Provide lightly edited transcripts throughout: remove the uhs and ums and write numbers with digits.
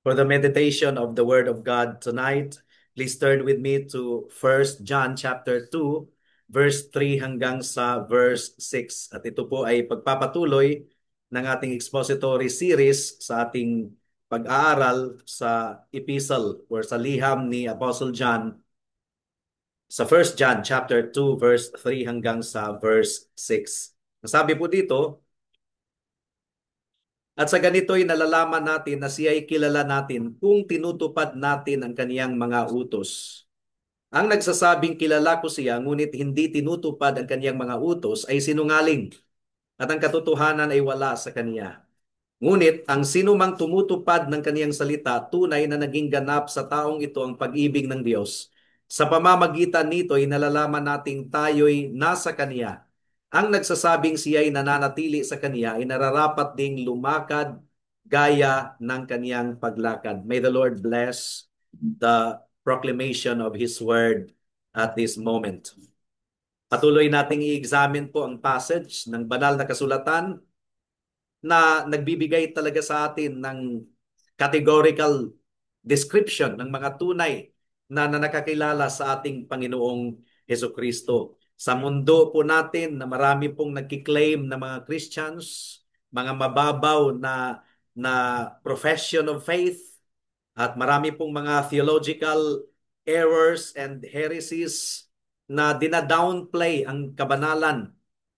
For the meditation of the Word of God tonight, please turn with me to 1 John chapter 2, verse 3 hanggang sa verse 6. At ito po ay pagpapatuloy ng ating expository series sa ating pag-aaral sa epistle or sa liham ni Apostle John sa 1 John chapter 2, verse 3 hanggang sa verse 6. Sabi po dito, at sa ganito'y nalalaman natin na siya'y kilala natin kung tinutupad natin ang kaniyang mga utos. Ang nagsasabing kilala ko siya ngunit hindi tinutupad ang kaniyang mga utos ay sinungaling at ang katotohanan ay wala sa kaniya. Ngunit ang sinumang tumutupad ng kaniyang salita, tunay na naging ganap sa taong ito ang pag-ibig ng Diyos. Sa pamamagitan nito'y nalalaman nating tayo'y nasa kaniya. Ang nagsasabing siya'y nananatili sa kaniya ay nararapat ding lumakad gaya ng kaniyang paglakad. May the Lord bless the proclamation of His word at this moment. Patuloy nating i-examine po ang passage ng banal na kasulatan na nagbibigay talaga sa atin ng categorical description ng mga tunay na nakakilala sa ating Panginoong Hesukristo. Sa mundo po natin na marami pong nagkiklaim na mga Christians, mga mababaw na profession of faith, at marami pong mga theological errors and heresies na dinadownplay ang kabanalan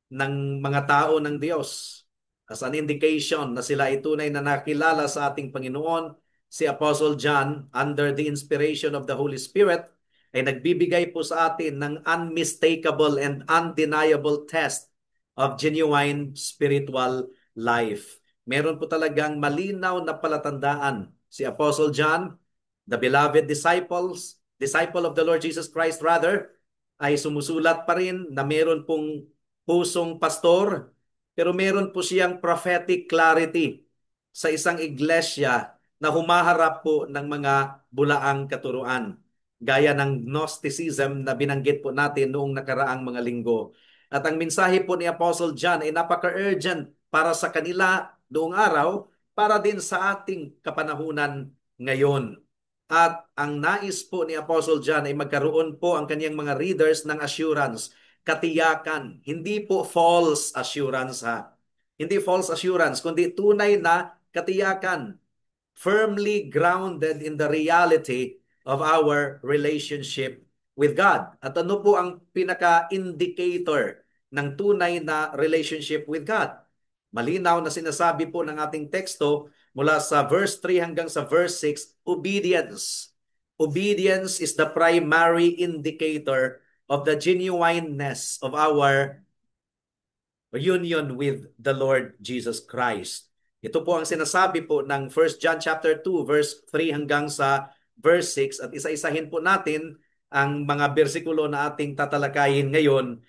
ng mga tao ng Diyos. As an indication na sila ay tunay na nakilala sa ating Panginoon, si Apostle John, under the inspiration of the Holy Spirit, ay nagbibigay po sa atin ng unmistakable and undeniable test of genuine spiritual life. Meron po talagang malinaw na palatandaan si Apostle John, the beloved disciple of the Lord Jesus Christ rather, ay sumusulat pa rin na meron pong pusong pastor, pero meron po siyang prophetic clarity sa isang iglesia na humaharap po ng mga bulaang katuruan, gaya ng Gnosticism na binanggit po natin noong nakaraang mga linggo. At ang mensahe po ni Apostle John ay napaka-urgent para sa kanila noong araw, para din sa ating kapanahunan ngayon. At ang nais po ni Apostle John ay magkaroon po ang kanyang mga readers ng assurance, katiyakan, hindi po false assurance ha. Hindi false assurance, kundi tunay na katiyakan, firmly grounded in the reality of our relationship with God. At ano po ang pinaka-indicator ng tunay na relationship with God? Malinaw na sinasabi po ng ating teksto mula sa verse 3 hanggang sa verse 6, obedience. Obedience is the primary indicator of the genuineness of our union with the Lord Jesus Christ. Ito po ang sinasabi po ng 1 John chapter 2 verse 3 hanggang sa verse 6, at isa-isahin po natin ang mga bersikulo na ating tatalakayin ngayon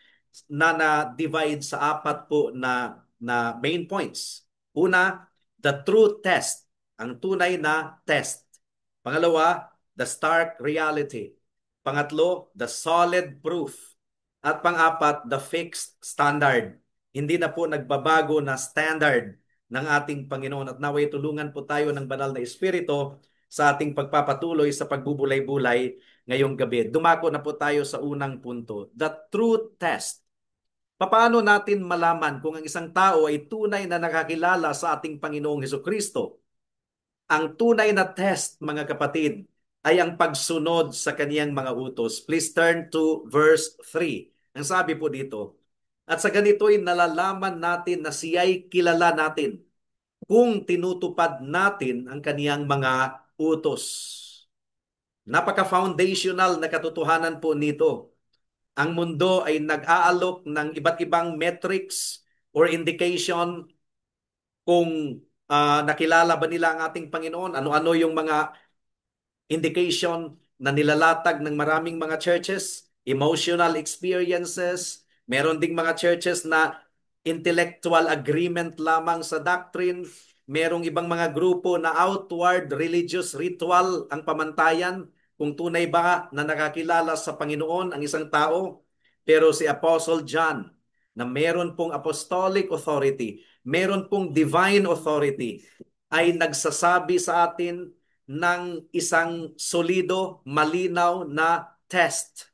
na na-divide sa apat po na main points. Una, the true test, ang tunay na test. Pangalawa, the stark reality. Pangatlo, the solid proof. At pang-apat, the fixed standard. Hindi na po nagbabago na standard ng ating Panginoon, at naway tulungan po tayo ng banal na Espiritu sa ating pagpapatuloy sa pagbubulay-bulay ngayong gabi. Dumako na po tayo sa unang punto, the true test. Paano natin malaman kung ang isang tao ay tunay na nakakilala sa ating Panginoong Hesukristo? Ang tunay na test, mga kapatid, ay ang pagsunod sa kaniyang mga utos. Please turn to verse 3. Ang sabi po dito, at sa ganito'y nalalaman natin na siya'y kilala natin kung tinutupad natin ang kaniyang mga utos. Napaka-foundational na katotohanan po nito. Ang mundo ay nag-aalok ng iba't ibang metrics or indication kung nakilala ba nila ang ating Panginoon, ano-ano yung mga indication na nilalatag ng maraming mga churches, emotional experiences, meron ding mga churches na intellectual agreement lamang sa doctrine, merong ibang mga grupo na outward religious ritual ang pamantayan kung tunay ba na nakakilala sa Panginoon ang isang tao. Pero si Apostle John, na meron pong apostolic authority, meron pong divine authority, ay nagsasabi sa atin ng isang solido, malinaw na test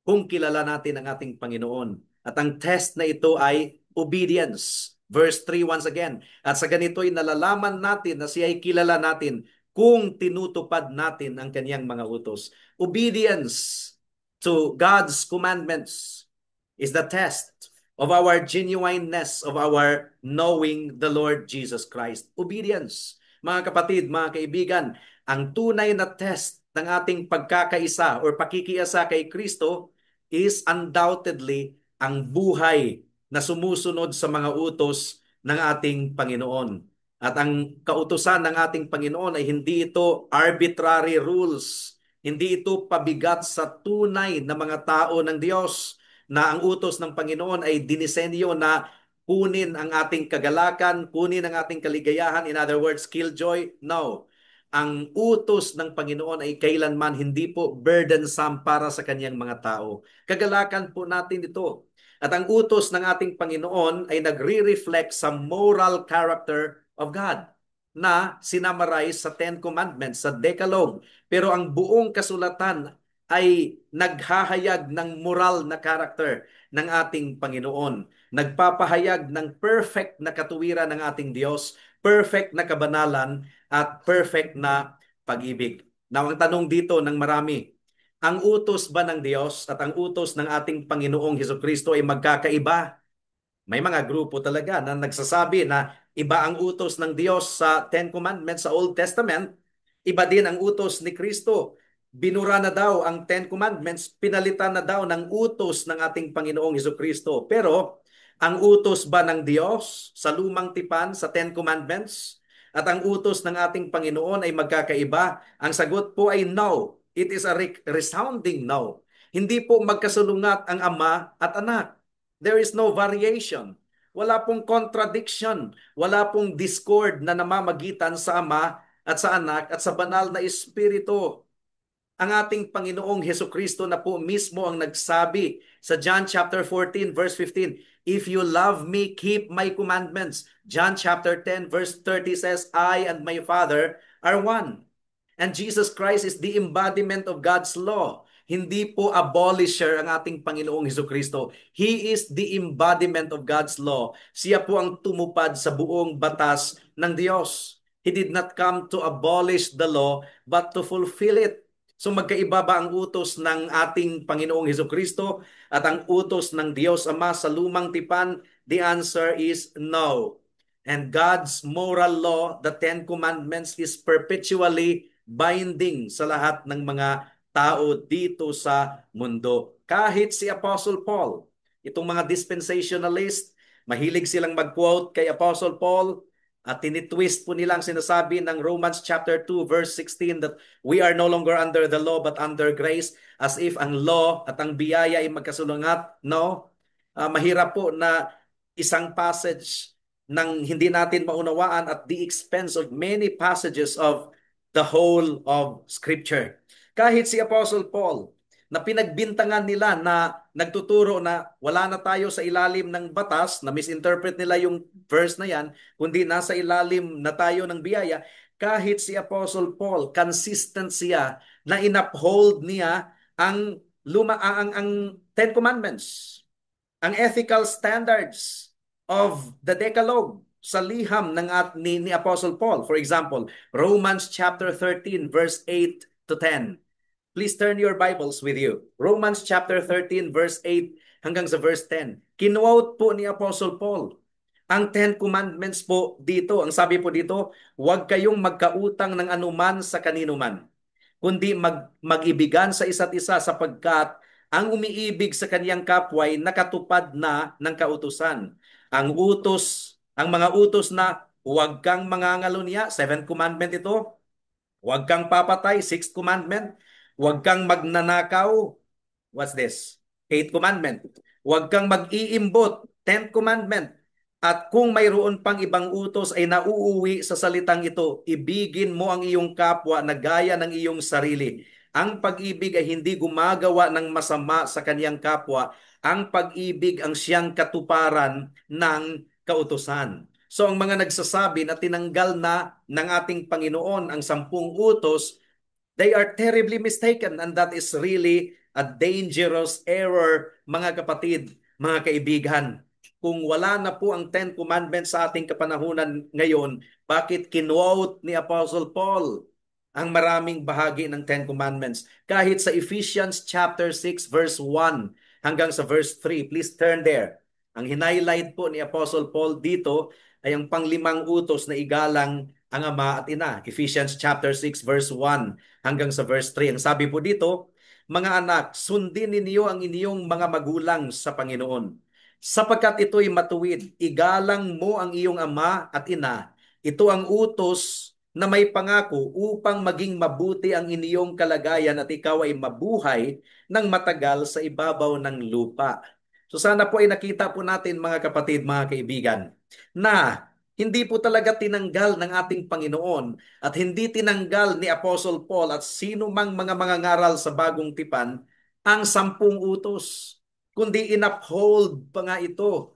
kung kilala natin ang ating Panginoon. At ang test na ito ay obedience. Verse 3 once again. At sa ganito'y nalalaman natin na siya ay kilala natin kung tinutupad natin ang kaniyang mga utos. Obedience to God's commandments is the test of our genuineness of our knowing the Lord Jesus Christ. Obedience. Mga kapatid, mga kaibigan, ang tunay na test ng ating pagkakaisa or pakikiasa kay Kristo is undoubtedly ang buhay na sumusunod sa mga utos ng ating Panginoon. At ang kautusan ng ating Panginoon ay hindi ito arbitrary rules. Hindi ito pabigat sa tunay na mga tao ng Diyos na ang utos ng Panginoon ay dinisenyo na kunin ang ating kagalakan, kunin ang ating kaligayahan, in other words, killjoy. No. Ang utos ng Panginoon ay kailanman hindi po burdensome para sa kanyang mga tao. Kagalakan po natin ito. At ang utos ng ating Panginoon ay nagre-reflect sa moral character of God na sinamarize sa Ten Commandments, sa Decalogue. Pero ang buong kasulatan ay naghahayag ng moral na character ng ating Panginoon. Nagpapahayag ng perfect na katuwiran ng ating Diyos, perfect na kabanalan, at perfect na pag-ibig. Now, ang tanong dito ng marami, ang utos ba ng Diyos at ang utos ng ating Panginoong Hesukristo ay magkakaiba? May mga grupo talaga na nagsasabi na iba ang utos ng Diyos sa Ten Commandments sa Old Testament, iba din ang utos ni Kristo. Binura na daw ang Ten Commandments, pinalitan na daw ng utos ng ating Panginoong Hesukristo. Pero ang utos ba ng Diyos sa lumang tipan sa Ten Commandments at ang utos ng ating Panginoon ay magkakaiba? Ang sagot po ay no. It is a resounding no. Hindi po magkasalungat ang Ama at Anak. There is no variation. Wala pong contradiction. Wala pong discord na namamagitan sa Ama at sa Anak at sa banal na Espiritu. Ang ating Panginoong Hesukristo na po mismo ang nagsabi sa John chapter 14 verse 15, "If you love me, keep my commandments." John chapter 10 verse 30 says, "I and my Father are one." And Jesus Christ is the embodiment of God's law. Hindi po abolisher ang ating Panginoong Hesukristo. He is the embodiment of God's law. Siya po ang tumupad sa buong batas ng Diyos. He did not come to abolish the law, but to fulfill it. So magkaiba ba ang utos ng ating Panginoong Hesukristo at ang utos ng Diyos Ama sa lumang tipan? The answer is no. And God's moral law, the Ten Commandments, is perpetually binding sa lahat ng mga tao dito sa mundo. Kahit si Apostle Paul, itong mga dispensationalist, mahilig silang mag-quote kay Apostle Paul at tinitwist po nilang sinasabi ng Romans chapter 2 verse 16 that we are no longer under the law but under grace, as if ang law at ang biyaya ay magkasulungat. No? Mahirap po na isang passage ng hindi natin maunawaan at the expense of many passages of the whole of Scripture. Kahit si Apostle Paul, na pinagbintangan nila na nagtuturo na wala na tayo sa ilalim ng batas, na misinterpret nila yung verse na yan, kundi nasa ilalim na tayo ng biyaya, kahit si Apostle Paul, consistent siya na inuphold niya ang Ten Commandments, ang ethical standards of the Decalogue sa liham ni Apostle Paul. For example, Romans chapter 13 verse 8 to 10. Please turn your Bibles with you. Romans chapter 13 verse 8 hanggang sa verse 10. Kinuwot po ni Apostle Paul ang Ten Commandments po dito. Ang sabi po dito, huwag kayong magkautang ng anuman sa kaninuman, kundi mag-ibigan sa isa't isa sapagkat ang umiibig sa kaniyang kapwa ay nakatupad na ng kautusan. Ang mga utos na huwag kang mangangalunya, seventh commandment ito. Huwag kang papatay, sixth commandment. Huwag kang magnanakaw. What's this? Eighth commandment. Huwag kang mag-iimbot, tenth commandment. At kung mayroon pang ibang utos ay nauuwi sa salitang ito, ibigin mo ang iyong kapwa na gaya ng iyong sarili. Ang pag-ibig ay hindi gumagawa ng masama sa kaniyang kapwa. Ang pag-ibig ang siyang katuparan ng kautusan. So ang mga nagsasabi na tinanggal na ng ating Panginoon ang 10 utos, they are terribly mistaken, and that is really a dangerous error, mga kapatid, mga kaibigan. Kung wala na po ang Ten Commandments sa ating kapanahunan ngayon, bakit kinwote ni Apostle Paul ang maraming bahagi ng Ten Commandments? Kahit sa Ephesians chapter 6 verse 1 hanggang sa verse 3, please turn there. Ang hinighlight po ni Apostle Paul dito ay ang panglimang utos na igalang ang ama at ina. Ephesians chapter 6 verse 1 hanggang sa verse 3. Ang sabi po dito, mga anak, sundin ninyo ang inyong mga magulang sa Panginoon. Sapagkat ito'y matuwid, igalang mo ang iyong ama at ina. Ito ang utos na may pangako upang maging mabuti ang inyong kalagayan at ikaw ay mabuhay ng matagal sa ibabaw ng lupa. So sana po ay nakita po natin, mga kapatid, mga kaibigan, na hindi po talaga tinanggal ng ating Panginoon at hindi tinanggal ni Apostle Paul at sino mang mga mangangaral sa bagong tipan ang 10 utos, kundi inuphold pa nga ito.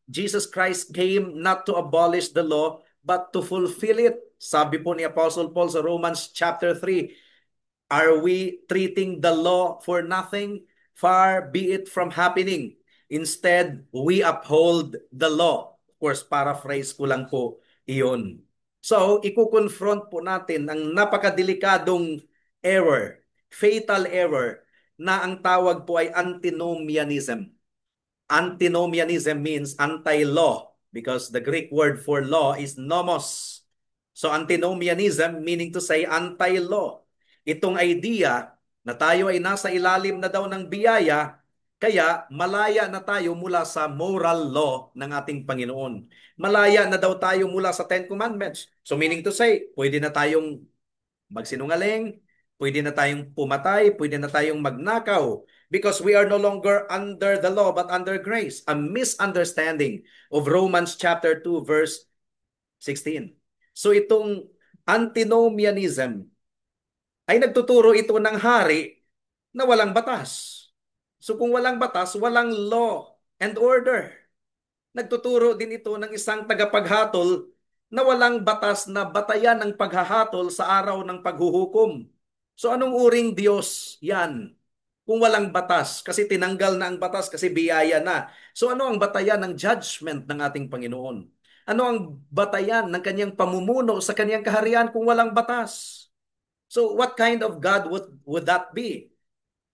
Jesus Christ came not to abolish the law, but to fulfill it. Sabi po ni Apostle Paul sa Romans chapter 3, are we treating the law for nothing? Far be it from happening. Instead, we uphold the law. Of course, paraphrase ko lang po iyon. So, iko-confront po natin ang napakadelikadong error, fatal error, na ang tawag po ay antinomianism. Antinomianism means anti-law because the Greek word for law is nomos. So antinomianism meaning to say anti-law. Itong idea na tayo ay nasa ilalim na daw ng biyaya, kaya malaya na tayo mula sa moral law ng ating Panginoon. Malaya na daw tayo mula sa Ten Commandments. So meaning to say, pwede na tayong magsinungaling, pwede na tayong pumatay, pwede na tayong magnakaw because we are no longer under the law but under grace. A misunderstanding of Romans chapter 2 verse 16. So itong antinomianism ay nagtuturo ito ng hari na walang batas. So kung walang batas, walang law and order. Nagtuturo din ito ng isang tagapaghatol na walang batas na batayan ang paghahatol sa araw ng paghuhukom. So anong uring Diyos yan? Kung walang batas, kasi tinanggal na ang batas kasi biyaya na. So ano ang batayan ng judgment ng ating Panginoon? Ano ang batayan ng kanyang pamumuno sa kanyang kaharian kung walang batas? So what kind of God would that be?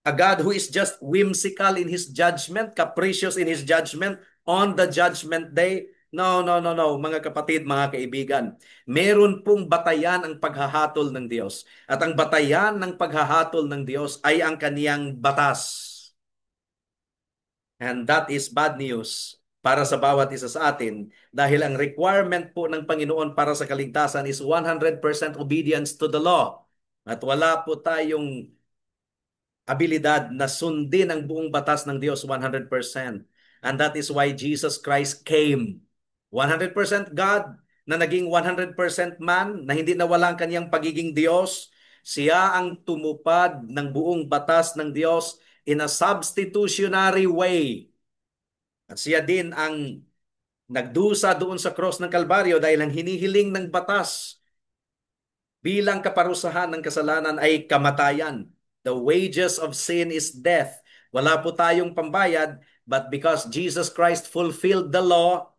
A God who is just whimsical in His judgment, capricious in His judgment on the judgment day? No, no, no, no, mga kapatid, mga kaibigan. Meron pong batayan ang paghahatol ng Diyos. At ang batayan ng paghahatol ng Diyos ay ang kaniyang batas. And that is bad news para sa bawat isa sa atin dahil ang requirement po ng Panginoon para sa kaligtasan is 100% obedience to the law. At wala po tayong abilidad na sundin ang buong batas ng Diyos 100%. And that is why Jesus Christ came. 100% God na naging 100% man na hindi nawala ang kanyang pagiging Diyos. Siya ang tumupad ng buong batas ng Diyos in a substitutionary way. At siya din ang nagdusa doon sa cross ng Kalbaryo dahil ang hinihiling ng batas bilang kaparusahan ng kasalanan ay kamatayan. The wages of sin is death. Wala po tayong pambayad, but because Jesus Christ fulfilled the law,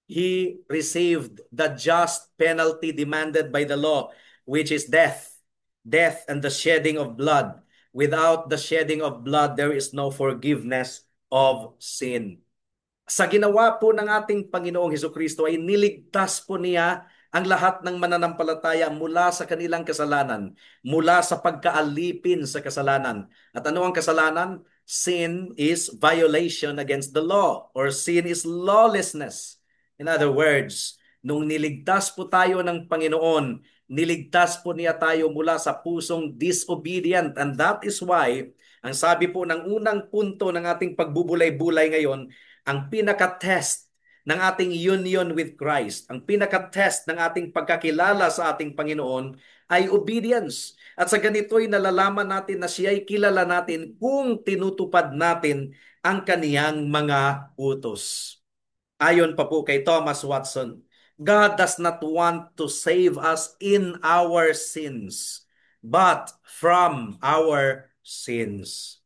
He received the just penalty demanded by the law, which is death. Death and the shedding of blood. Without the shedding of blood, there is no forgiveness of sin. Sa ginawa po ng ating Panginoong Hesukristo ay niligtas po niya ang lahat ng mananampalataya mula sa kanilang kasalanan, mula sa pagkaalipin sa kasalanan. At ano ang kasalanan? Sin is violation against the law, or sin is lawlessness. In other words, nung niligtas po tayo ng Panginoon, niligtas po niya tayo mula sa pusong disobedient. And that is why, ang sabi po ng unang punto ng ating pagbubulay-bulay ngayon, ang pinaka-test ng ating union with Christ, ang pinaka-test ng ating pagkakilala sa ating Panginoon ay obedience. At sa ganito'y nalalaman natin na siya'y kilala natin kung tinutupad natin ang kaniyang mga utos. Ayon pa po kay Thomas Watson, God does not want to save us in our sins, but from our sins.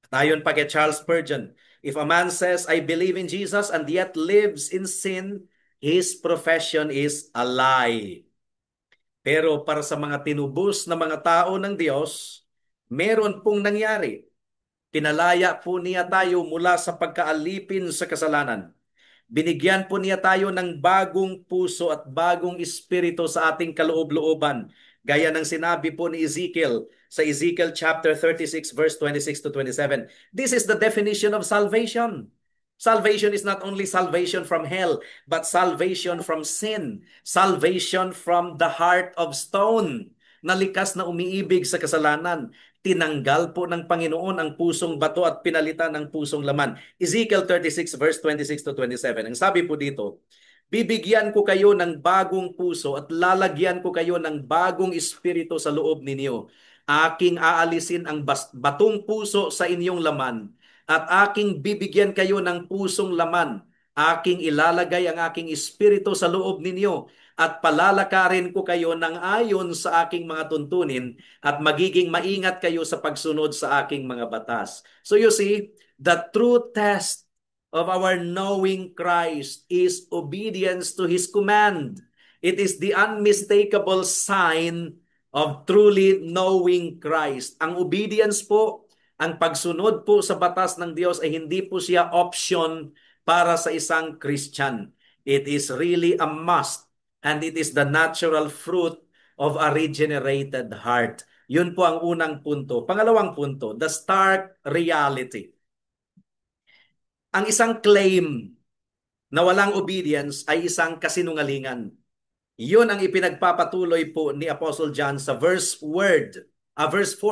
At ayon pa kay Charles Spurgeon, if a man says, I believe in Jesus and yet lives in sin, his profession is a lie. Pero para sa mga tinubos na mga tao ng Diyos, meron pong nangyari. Pinalaya po niya tayo mula sa pagkaalipin sa kasalanan. Binigyan po niya tayo ng bagong puso at bagong espiritu sa ating kaloob-looban. Gaya ng sinabi po ni Ezekiel sa Ezekiel chapter 36 verse 26 to 27. This is the definition of salvation. Salvation is not only salvation from hell, but salvation from sin. Salvation from the heart of stone, na likas na umiibig sa kasalanan. Tinanggal po ng Panginoon ang pusong bato at pinalitan ng pusong laman. Ezekiel 36 verse 26 to 27. Ang sabi po dito, bibigyan ko kayo ng bagong puso at lalagyan ko kayo ng bagong espiritu sa loob ninyo. Aking aalisin ang batong puso sa inyong laman at aking bibigyan kayo ng pusong laman. Aking ilalagay ang aking espiritu sa loob ninyo at palalakarin ko kayo ng ayon sa aking mga tuntunin at magiging maingat kayo sa pagsunod sa aking mga batas. So you see, the true test of our knowing Christ is obedience to His command. It is the unmistakable sign of truly knowing Christ. Ang obedience po, ang pagsunod po sa batas ng Diyos ay hindi po siya option para sa isang Christian. It is really a must and it is the natural fruit of a regenerated heart. Yun po ang unang punto. Pangalawang punto, the stark reality. Ang isang claim na walang obedience ay isang kasinungalingan. Yun ang ipinagpapatuloy po ni Apostle John sa verse 4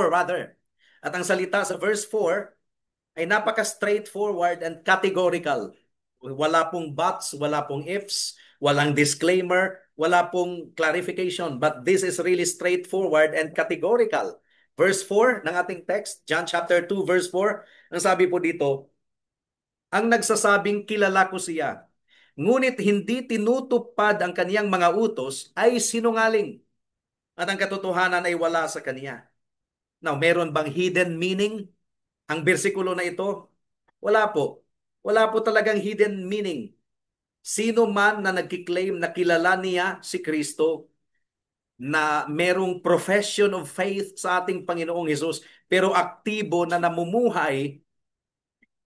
rather. At ang salita sa verse 4 ay napaka-straightforward and categorical. Wala pong buts, wala pong ifs, walang disclaimer, wala pong clarification. But this is really straightforward and categorical. Verse 4 ng ating text, John chapter 2 verse 4, ang sabi po dito, ang nagsasabing kilala ko siya, ngunit hindi tinutupad ang kaniyang mga utos ay sinungaling at ang katotohanan ay wala sa kaniya. Now, meron bang hidden meaning ang bersikulo na ito? Wala po. Wala po talagang hidden meaning. Sino man na nagkiklaim na kilala niya si Kristo, na merong profession of faith sa ating Panginoong Hesus, pero aktibo na namumuhay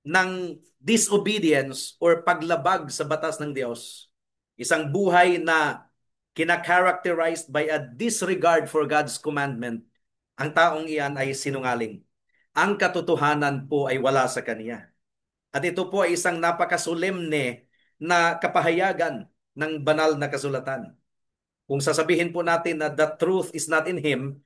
ng disobedience or paglabag sa batas ng Diyos, isang buhay na kinakarakterized by a disregard for God's commandment, ang taong iyan ay sinungaling. Ang katotohanan po ay wala sa kaniya. At ito po ay isang napakasolemne na kapahayagan ng banal na kasulatan. Kung sasabihin po natin na the truth is not in Him,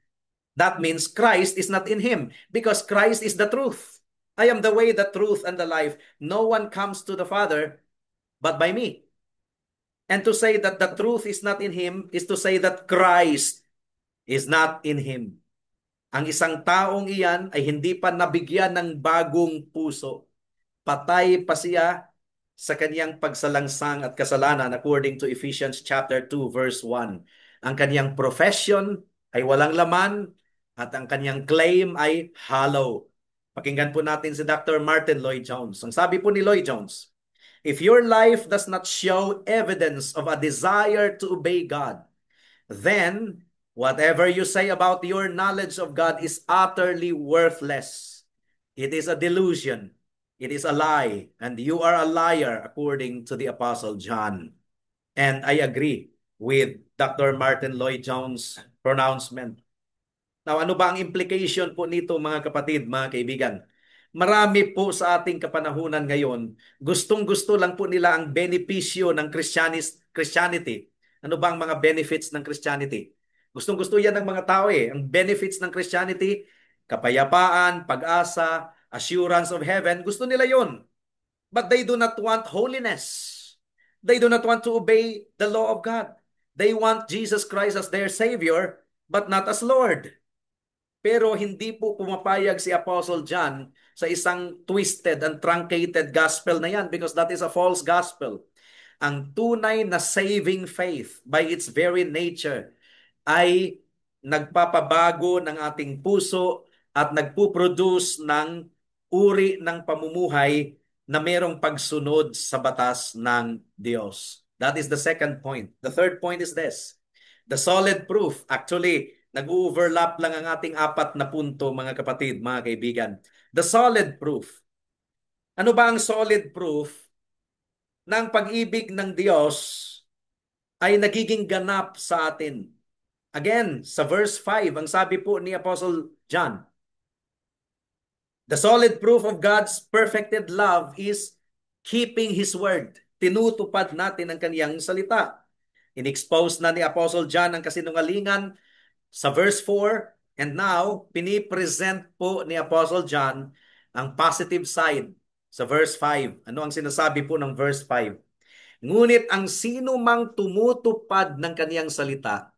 that means Christ is not in Him because Christ is the truth. I am the way, the truth, and the life. No one comes to the Father but by me. And to say that the truth is not in Him is to say that Christ is not in Him. Ang isang taong iyan ay hindi pa nabigyan ng bagong puso. Patay pa siya sa kaniyang pagsalangsang at kasalanan according to Ephesians chapter 2 verse 1. Ang kaniyang profession ay walang laman at ang kaniyang claim ay hollow. Pakinggan po natin si Dr. Martin Lloyd-Jones. Ang sabi po ni Lloyd-Jones, if your life does not show evidence of a desire to obey God, then whatever you say about your knowledge of God is utterly worthless. It is a delusion. It is a lie. And you are a liar according to the Apostle John. And I agree with Dr. Martin Lloyd-Jones' pronouncement. Now, ano ba ang implication po nito mga kapatid, mga kaibigan? Marami po sa ating kapanahunan ngayon, gustong-gusto lang po nila ang benepisyo ng Christianity. Ano ba ang mga benefits ng Christianity? Gustong-gusto yan ng mga tao eh. Ang benefits ng Christianity, kapayapaan, pag-asa, assurance of heaven, gusto nila yon. But they do not want holiness. They do not want to obey the law of God. They want Jesus Christ as their Savior, but not as Lord. Pero hindi po pumapayag si Apostle John sa isang twisted and truncated gospel na yan because that is a false gospel. Ang tunay na saving faith by its very nature ay nagpapabago ng ating puso at nagpuproduce ng uri ng pamumuhay na merong pagsunod sa batas ng Diyos. That is the second point. The third point is this. The solid proof. Actually, nag-overlap lang ang ating apat na punto, mga kapatid, mga kaibigan. The solid proof. Ano ba ang solid proof ng pag-ibig ng Diyos ay nagiging ganap sa atin? Again, sa verse 5, ang sabi po ni Apostle John, the solid proof of God's perfected love is keeping His word. Tinutupad natin ang kaniyang salita. In-expose na ni Apostle John ang kasinungalingan sa verse 4, and now, pinipresent po ni Apostle John ang positive side sa verse 5. Ano ang sinasabi po ng verse 5? Ngunit ang sino mang tumutupad ng kaniyang salita,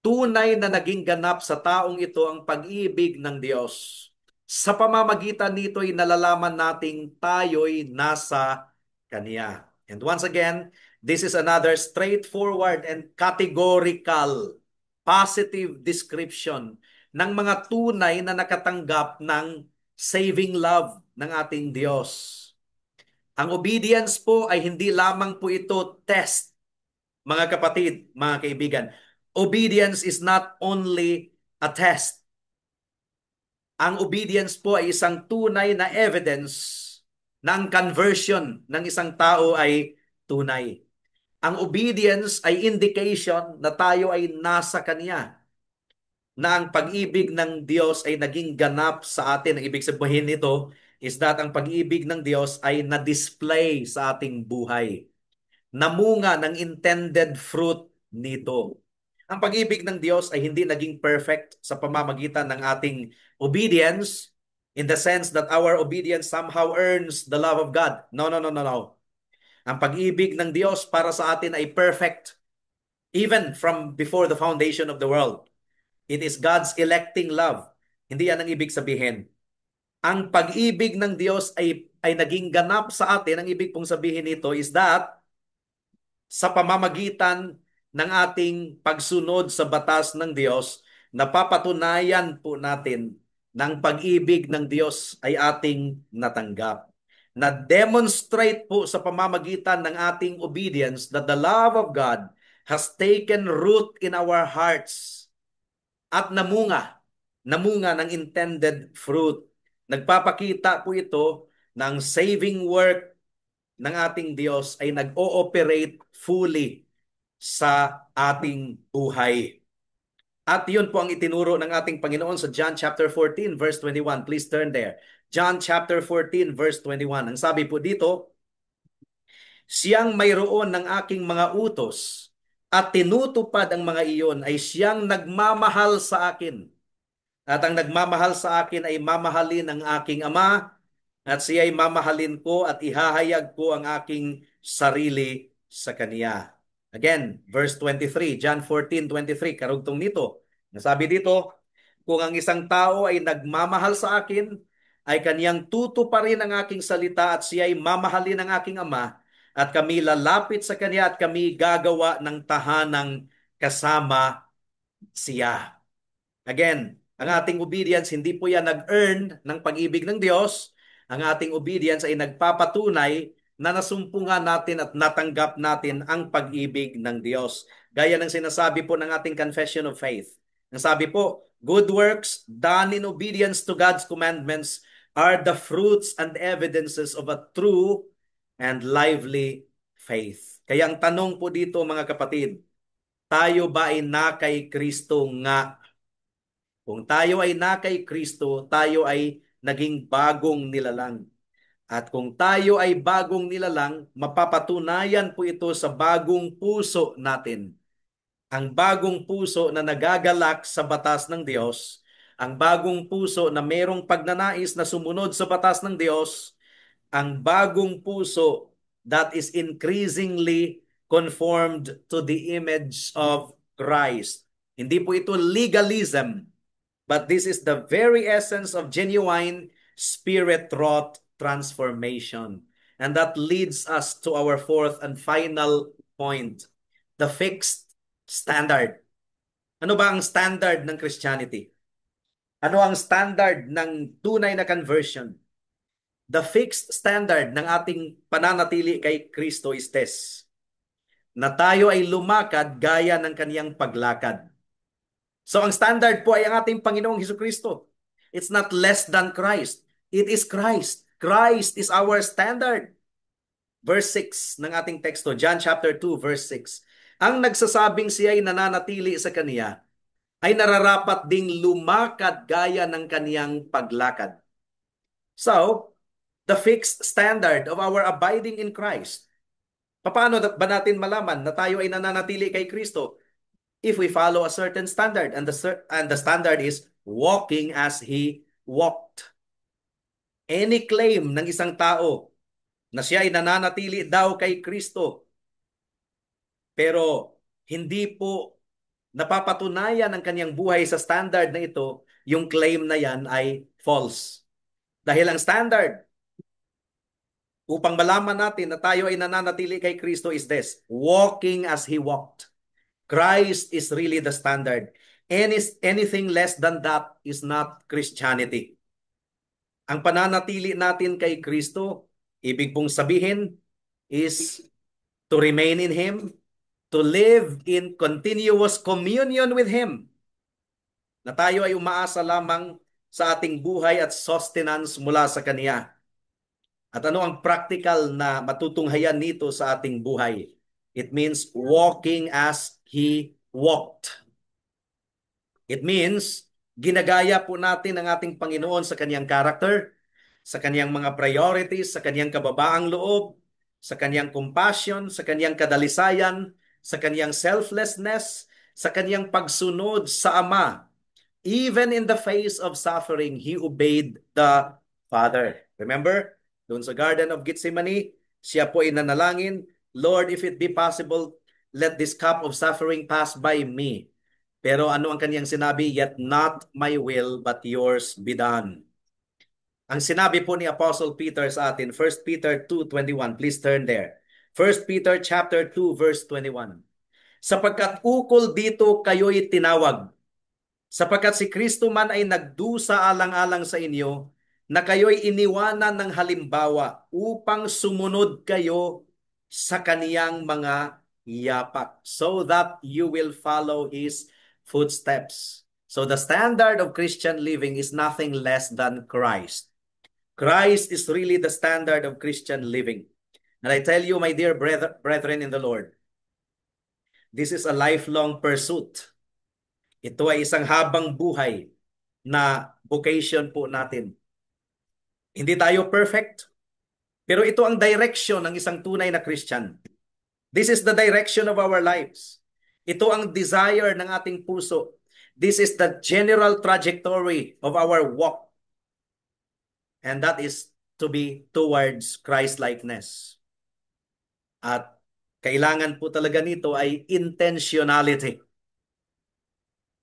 tunay na naging ganap sa taong ito ang pag-ibig ng Diyos. Sa pamamagitan nito'y nalalaman nating tayo'y nasa Kaniya. And once again, this is another straightforward and categorical positive description ng mga tunay na nakatanggap ng saving love ng ating Diyos. Ang obedience po ay hindi lamang po ito test, mga kapatid, mga kaibigan. Obedience is not only a test. Ang obedience po ay isang tunay na evidence ng conversion ng isang tao ay tunay. Ang obedience ay indication na tayo ay nasa Kanya, na ang pag-ibig ng Diyos ay naging ganap sa atin. Ang ibig sabihin nito is that ang pag-ibig ng Diyos ay na-display sa ating buhay. Namunga ng intended fruit nito. Ang pag-ibig ng Diyos ay hindi naging perfect sa pamamagitan ng ating obedience in the sense that our obedience somehow earns the love of God. No, no, no, no, no. Ang pag-ibig ng Diyos para sa atin ay perfect even from before the foundation of the world. It is God's electing love. Hindi yan ang ibig sabihin. Ang pag-ibig ng Diyos ay naging ganap sa atin. Ang ibig pong sabihin nito is that sa pamamagitan ng ating pagsunod sa batas ng Diyos, napapatunayan po natin ng pag-ibig ng Diyos ay ating natanggap. Na-demonstrate po sa pamamagitan ng ating obedience that the love of God has taken root in our hearts at namunga ng intended fruit. Nagpapakita po ito ng saving work ng ating Diyos ay nag-ooperate fully sa ating buhay. At yun po ang itinuro ng ating Panginoon sa John chapter 14 verse 21. Please turn there. John chapter 14 verse 21. Ang sabi po dito, siyang mayroon ng aking mga utos at tinutupad ang mga iyon ay siyang nagmamahal sa akin. At ang nagmamahal sa akin ay mamahalin ng aking Ama, at siya'y mamahalin ko at ihahayag ko ang aking sarili sa Kaniya. Again, verse 23, John 14:23, karugtong nito. Nasabi dito, kung ang isang tao ay nagmamahal sa akin, ay kaniyang tutuparin ang aking salita at siya'y mamahalin ng aking Ama, at kami lalapit sa Kaniya at kami gagawa ng tahanang kasama siya. Again, ang ating obedience, hindi po yan nag-earn ng pag-ibig ng Diyos. Ang ating obedience ay nagpapatunay na nasumpungan natin at natanggap natin ang pag-ibig ng Diyos. Gaya ng sinasabi po ng ating confession of faith. Ang sabi po, good works done in obedience to God's commandments are the fruits and evidences of a true and lively faith. Kaya ang tanong po dito, mga kapatid, tayo ba ay na kay Kristo nga? Kung tayo ay na kay Kristo, tayo ay naging bagong nilalang. At kung tayo ay bagong nilalang, mapapatunayan po ito sa bagong puso natin. Ang bagong puso na nagagalak sa batas ng Diyos, ang bagong puso na merong pagnanais na sumunod sa batas ng Diyos, ang bagong puso that is increasingly conformed to the image of Christ. Hindi po ito legalism, but this is the very essence of genuine spirit-wrought transformation. And that leads us to our fourth and final point, the fixed standard. Ano ba ang standard ng Christianity? Ano ang standard ng tunay na conversion? The fixed standard ng ating pananatili kay Kristo is this, na tayo ay lumakad gaya ng kaniyang paglakad. So ang standard po ay ang ating Panginoong Hesukristo. It's not less than Christ. It is Christ. Christ is our standard. Verse 6 ng ating teksto, John chapter 2, verse 6. Ang nagsasabing siya ay nananatili sa Kaniya ay nararapat ding lumakad gaya ng kaniyang paglakad. So, the fixed standard of our abiding in Christ. Paano ba natin malaman na tayo ay nananatili kay Kristo? If we follow a certain standard, and the standard is walking as He walked. Any claim ng isang tao na siya ay nananatili daw kay Kristo, pero hindi po napapatunayan ang kanyang buhay sa standard na ito, yung claim na yan ay false. Dahil ang standard upang malaman natin na tayo ay nananatili kay Kristo is this, walking as He walked. Christ is really the standard. Anything less than that is not Christianity. Ang pananatili natin kay Kristo, ibig pong sabihin is to remain in Him, to live in continuous communion with Him, na tayo ay umaasa lamang sa ating buhay at sustenance mula sa Kaniya. At ano ang practical na matutunghayan nito sa ating buhay? It means walking as He walked. It means ginagaya po natin ang ating Panginoon sa Kaniyang character, sa Kaniyang mga priorities, sa Kaniyang kababaang loob, sa Kaniyang compassion, sa Kaniyang kadalisayan, sa Kaniyang selflessness, sa Kaniyang pagsunod sa Ama. Even in the face of suffering, He obeyed the Father. Remember? Doon sa Garden of Gethsemane, siya po ay nanalangin, Lord, if it be possible, let this cup of suffering pass by me. Pero ano ang kaniyang sinabi? Yet not my will, but yours be done. Ang sinabi po ni Apostle Peter sa atin, 1 Peter 2:21, please turn there. 1 Peter chapter 2, verse 21. Sapagkat ukol dito kayo'y tinawag, sapagkat si Kristo man ay nagdusa alang-alang sa inyo, na kayo'y iniwanan ng halimbawa upang sumunod kayo sa kaniyang mga yapak, so that you will follow His footsteps. So the standard of Christian living is nothing less than Christ. Christ is really the standard of Christian living. And I tell you, my dear brethren in the Lord, this is a lifelong pursuit. Ito ay isang habang buhay na vocation po natin. Hindi tayo perfect, pero ito ang direction ng isang tunay na Christian. This is the direction of our lives. Ito ang desire ng ating puso. This is the general trajectory of our walk. And that is to be towards Christ-likeness. At kailangan po talaga nito ay intentionality.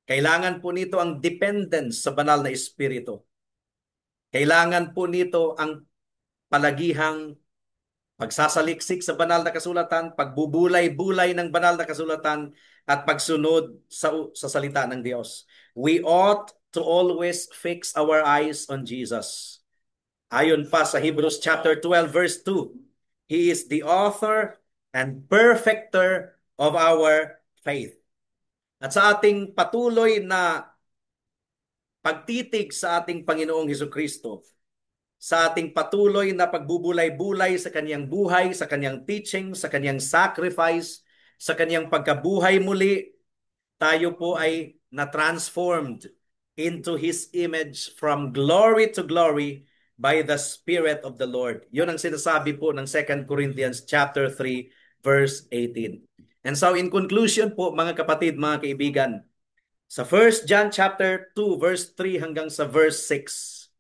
Kailangan po nito ang dependence sa banal na Espiritu. Kailangan po nito ang palagihang pagsasaliksik sa banal na kasulatan, pagbubulay-bulay ng banal na kasulatan, at pagsunod sa salita ng Diyos. We ought to always fix our eyes on Jesus. Ayon pa sa Hebrews chapter 12, verse 2, He is the author and perfecter of our faith. At sa ating patuloy na pagtitig sa ating Panginoong Hesukristo, sa ating patuloy na pagbubulay-bulay sa Kaniyang buhay, sa Kaniyang teaching, sa Kaniyang sacrifice, sa Kaniyang pagkabuhay muli, tayo po ay na-transformed into His image from glory to glory by the Spirit of the Lord. Yun ang sinasabi po ng 2 Corinthians chapter 3, verse 18. And so in conclusion po, mga kapatid, mga kaibigan, sa 1 John chapter 2, verse 3 hanggang sa verse 6,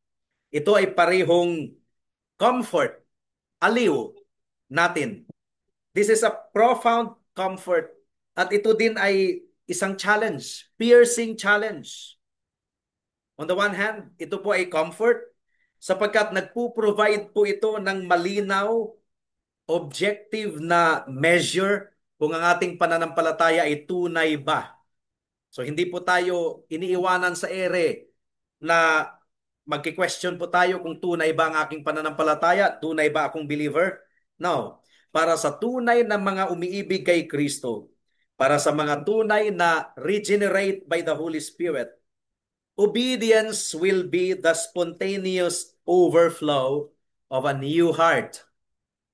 ito ay parehong comfort, aliw natin. This is a profound comfort. At ito din ay isang challenge, piercing challenge. On the one hand, ito po ay comfort sapagkat nagpo-provide po ito ng malinaw objective na measure kung ang ating pananampalataya ay tunay ba. So hindi po tayo iniiwanan sa ere na magki-question po tayo kung tunay ba ang aking pananampalataya, tunay ba akong believer? No. Para sa tunay na mga umiibig kay Kristo, para sa mga tunay na regenerate by the Holy Spirit, obedience will be the spontaneous overflow of a new heart.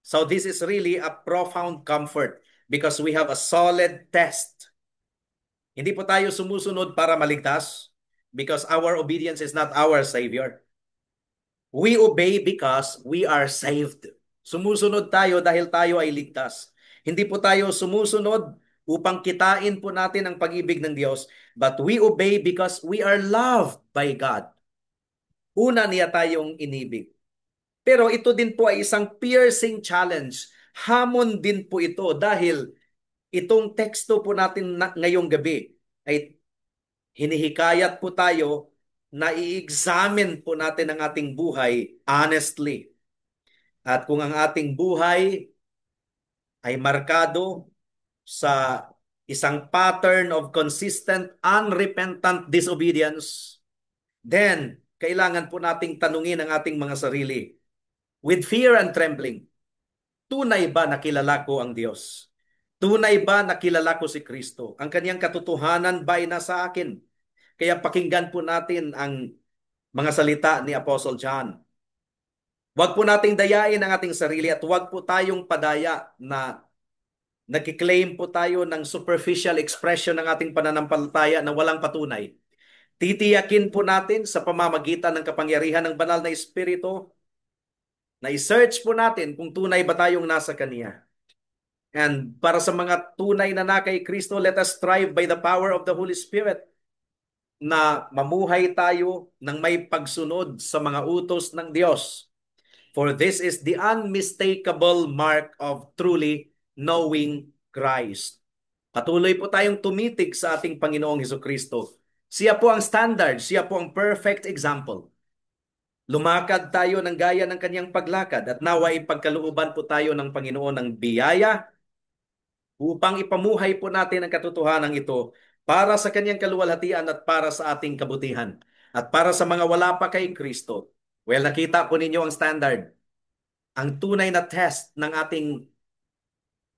So this is really a profound comfort because we have a solid test. Hindi po tayo sumusunod para maligtas because our obedience is not our Savior. We obey because we are saved. Sumusunod tayo dahil tayo ay ligtas. Hindi po tayo sumusunod upang kitain po natin ang pag-ibig ng Diyos, but we obey because we are loved by God. Una niya tayong inibig. Pero ito din po ay isang piercing challenge. Hamon din po ito dahil itong teksto po natin ngayong gabi ay hinihikayat po tayo na i-examine po natin ang ating buhay honestly. At kung ang ating buhay ay markado sa isang pattern of consistent, unrepentant disobedience, then kailangan po nating tanungin ang ating mga sarili with fear and trembling. Tunay ba na kilala ko ang Diyos? Tunay ba na kilala ko si Kristo? Ang kanyang katotohanan ba ay nasa akin? Kaya pakinggan po natin ang mga salita ni Apostle John. Huwag po nating dayain ang ating sarili at huwag po tayong padaya na nagkiklaim po tayo ng superficial expression ng ating pananampalataya na walang patunay. Titiyakin po natin sa pamamagitan ng kapangyarihan ng banal na Espiritu na i-search po natin kung tunay ba tayong nasa Kanya. And para sa mga tunay na kay Kristo, let us strive by the power of the Holy Spirit na mamuhay tayo ng may pagsunod sa mga utos ng Diyos. For this is the unmistakable mark of truly knowing Christ. Patuloy po tayong tumitig sa ating Panginoong Hesukristo. Siya po ang standard, siya po ang perfect example. Lumakad tayo ng gaya ng kanyang paglakad at nawa ipagkalooban po tayo ng Panginoon ng biyaya upang ipamuhay po natin ang katotohanan ito para sa kanyang kaluwalhatian at para sa ating kabutihan. At para sa mga wala pa kay Kristo, well, nakita po ninyo ang standard, ang tunay na test ng ating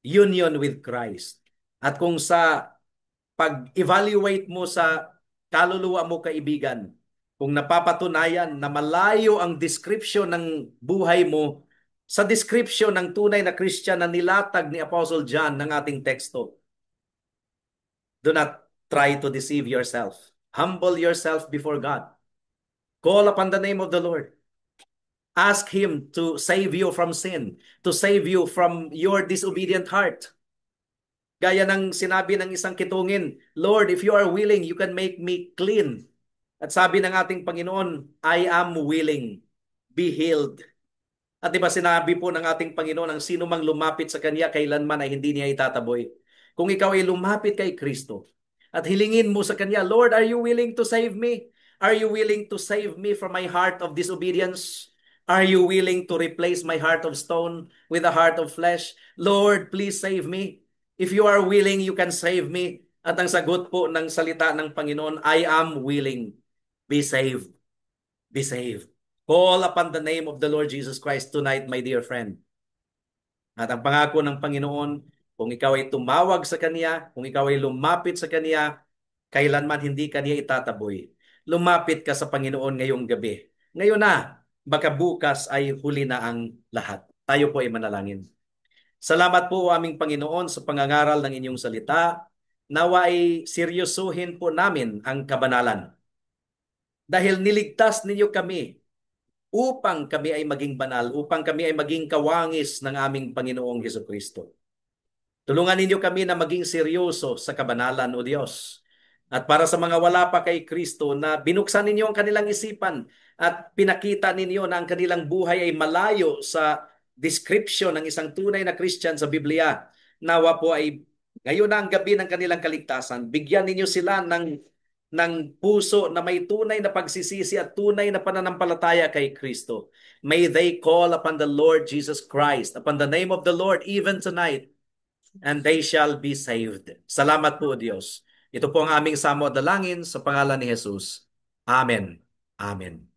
union with Christ. At kung sa pag-evaluate mo sa kaluluwa mo, kaibigan, kung napapatunayan na malayo ang description ng buhay mo sa description ng tunay na Christian na nilatag ni Apostle John ng ating teksto, do not try to deceive yourself. Humble yourself before God. Call upon the name of the Lord. Ask Him to save you from sin, to save you from your disobedient heart. Gaya ng sinabi ng isang kitungin, Lord, if you are willing, you can make me clean. At sabi ng ating Panginoon, I am willing. Be healed. At diba sinabi po ng ating Panginoon, ang sino mang lumapit sa Kanya, kailanman ay hindi niya itataboy. Kung ikaw ay lumapit kay Kristo at hilingin mo sa Kanya, Lord, are you willing to save me? Are you willing to save me from my heart of disobedience? Are you willing to replace my heart of stone with a heart of flesh? Lord, please save me. If you are willing, you can save me. At ang sagot po ng salita ng Panginoon, I am willing. Be saved. Be saved. Call upon the name of the Lord Jesus Christ tonight, my dear friend. At ang pangako ng Panginoon, kung ikaw ay tumawag sa Kanya, kung ikaw ay lumapit sa Kanya, kailanman hindi Kanya itataboy. Lumapit ka sa Panginoon ngayong gabi. Ngayon na, baka bukas ay huli na ang lahat. Tayo po ay manalangin. Salamat po aming Panginoon sa pangangaral ng inyong salita. Nawa ay seryosuhin po namin ang kabanalan. Dahil niligtas ninyo kami upang kami ay maging banal, upang kami ay maging kawangis ng aming Panginoong Hesukristo. Tulungan ninyo kami na maging seryoso sa kabanalan, O Diyos. At para sa mga wala pa kay Kristo na binuksan ninyo ang kanilang isipan at pinakita ninyo na ang kanilang buhay ay malayo sa description ng isang tunay na Christian sa Biblia, nawa po ay ngayon na ang gabi ng kanilang kaligtasan, bigyan ninyo sila ng puso na may tunay na pagsisisi at tunay na pananampalataya kay Kristo. May they call upon the Lord Jesus Christ, upon the name of the Lord even tonight, and they shall be saved. Salamat po, Diyos. Ito po ang aming samo at dalangin sa pangalan ni Jesus. Amen. Amen.